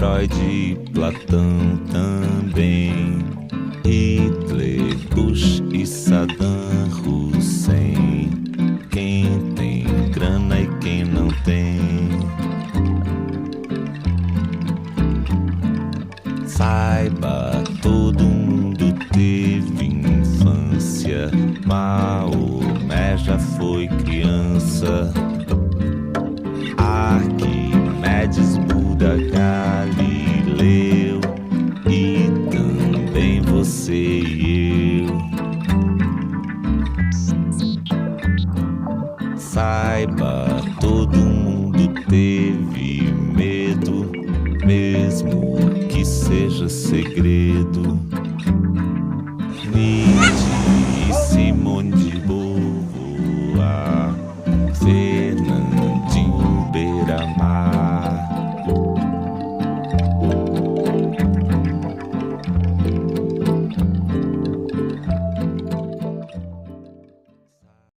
Freud e Platão também, Hitler, Bush e Saddam Hussein, quem tem grana e quem não tem. Saiba, todo mundo teve infância, Maomé já foi criança, Arquimedes, Buda, Galileu e também você e eu. Saiba, todo mundo teve medo, mesmo que seja segredo.